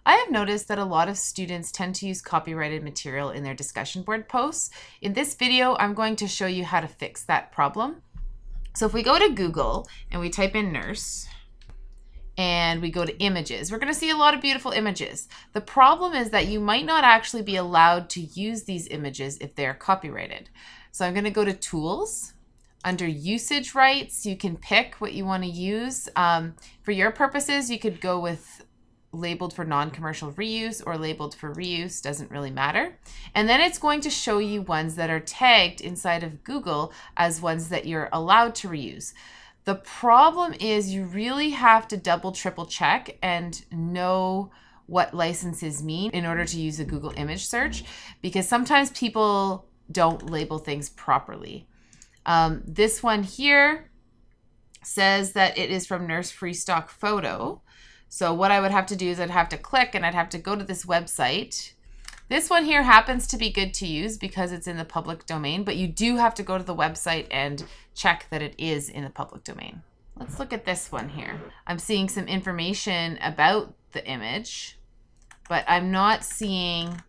I have noticed that a lot of students tend to use copyrighted material in their discussion board posts. In this video, I'm going to show you how to fix that problem. So if we go to Google and we type in nurse and we go to images, we're going to see a lot of beautiful images. The problem is that you might not actually be allowed to use these images if they're copyrighted. So I'm going to go to tools. Under usage rights, you can pick what you want to use. For your purposes, you could go with labeled for non-commercial reuse or labeled for reuse, doesn't really matter. And then it's going to show you ones that are tagged inside of Google as ones that you're allowed to reuse. The problem is you really have to double, triple check and know what licenses mean in order to use a Google image search, because sometimes people don't label things properly. This one here says that it is from Nurse Free Stock Photo. So what I would have to do is I'd have to click and I'd have to go to this website. This one here happens to be good to use because it's in the public domain, but you do have to go to the website and check that it is in the public domain. Let's look at this one here. I'm seeing some information about the image, but I'm not seeing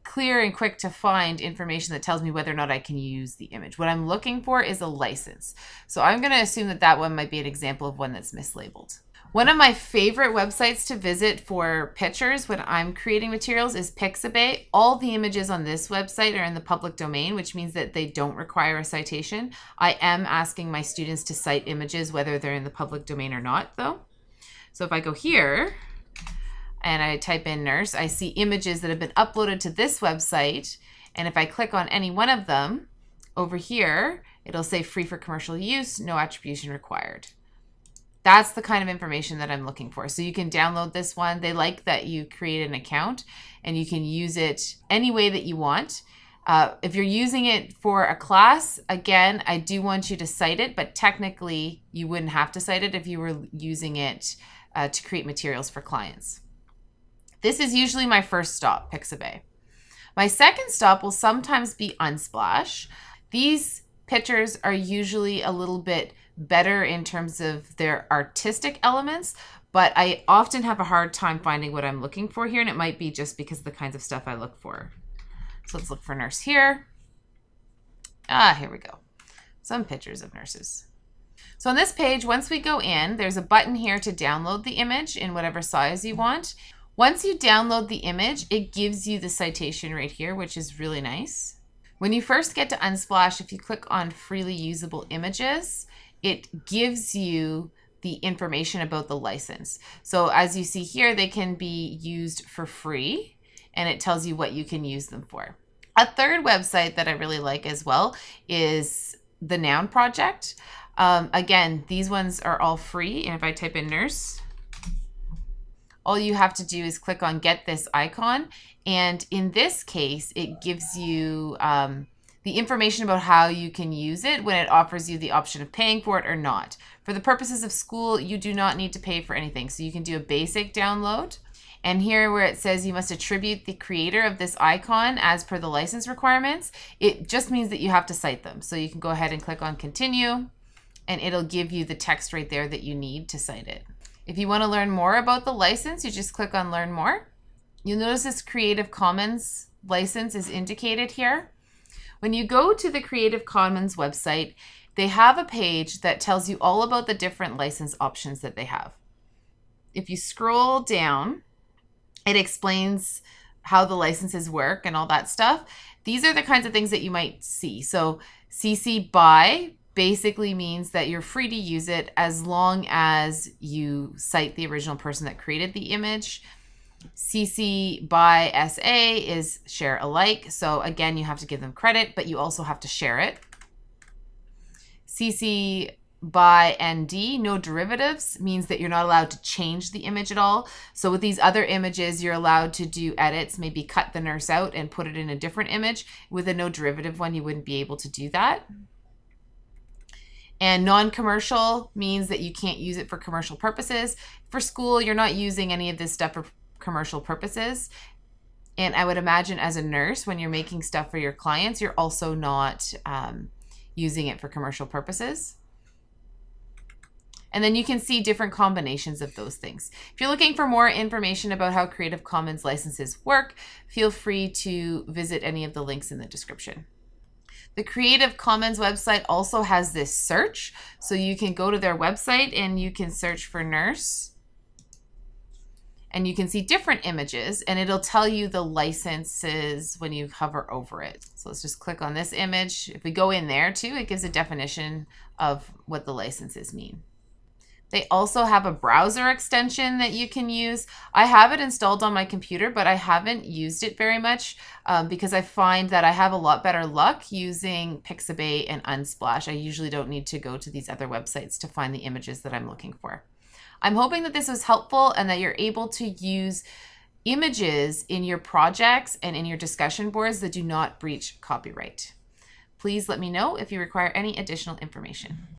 clear and quick to find information that tells me whether or not I can use the image. What I'm looking for is a license. So I'm going to assume that that one might be an example of one that's mislabeled. One of my favorite websites to visit for pictures when I'm creating materials is Pixabay. All the images on this website are in the public domain, which means that they don't require a citation. I am asking my students to cite images whether they're in the public domain or not, though. So if I go here and I type in nurse, I see images that have been uploaded to this website. And if I click on any one of them over here, it'll say free for commercial use, no attribution required. That's the kind of information that I'm looking for. So you can download this one. They like that you create an account and you can use it any way that you want. If you're using it for a class, again, I do want you to cite it, but technically you wouldn't have to cite it if you were using it to create materials for clients. This is usually my first stop, Pixabay. My second stop will sometimes be Unsplash. These pictures are usually a little bit better in terms of their artistic elements, but I often have a hard time finding what I'm looking for here, and it might be just because of the kinds of stuff I look for. So let's look for nurse here. Here we go. Some pictures of nurses. So on this page, once we go in, there's a button here to download the image in whatever size you want. Once you download the image, it gives you the citation right here, which is really nice. When you first get to Unsplash, if you click on freely usable images, it gives you the information about the license. So as you see here, they can be used for free, and it tells you what you can use them for. A third website that I really like as well is the Noun Project. Again, these ones are all free, and if I type in nurse, all you have to do is click on get this icon, and in this case, it gives you the information about how you can use it when it offers you the option of paying for it or not. For the purposes of school, you do not need to pay for anything. So you can do a basic download. And here where it says you must attribute the creator of this icon as per the license requirements, it just means that you have to cite them. So you can go ahead and click on continue, and it'll give you the text right there that you need to cite it. If you want to learn more about the license, you just click on learn more. You'll notice this Creative Commons license is indicated here. When you go to the Creative Commons website, they have a page that tells you all about the different license options that they have. If you scroll down, it explains how the licenses work and all that stuff. These are the kinds of things that you might see. So CC BY basically means that you're free to use it as long as you cite the original person that created the image. CC BY SA is share alike. So again, you have to give them credit, but you also have to share it. CC BY ND, no derivatives, means that you're not allowed to change the image at all. So with these other images, you're allowed to do edits, maybe cut the nurse out and put it in a different image. With a no derivative one, you wouldn't be able to do that. And non-commercial means that you can't use it for commercial purposes. For school, you're not using any of this stuff for commercial purposes. And I would imagine as a nurse, when you're making stuff for your clients, you're also not using it for commercial purposes. And then you can see different combinations of those things. If you're looking for more information about how Creative Commons licenses work, feel free to visit any of the links in the description. The Creative Commons website also has this search. So you can go to their website and you can search for nurse. And you can see different images, and it'll tell you the licenses when you hover over it. So let's just click on this image. If we go in there too, it gives a definition of what the licenses mean. They also have a browser extension that you can use. I have it installed on my computer, but I haven't used it very much because I find that I have a lot better luck using Pixabay and Unsplash. I usually don't need to go to these other websites to find the images that I'm looking for. I'm hoping that this was helpful and that you're able to use images in your projects and in your discussion boards that do not breach copyright. Please let me know if you require any additional information.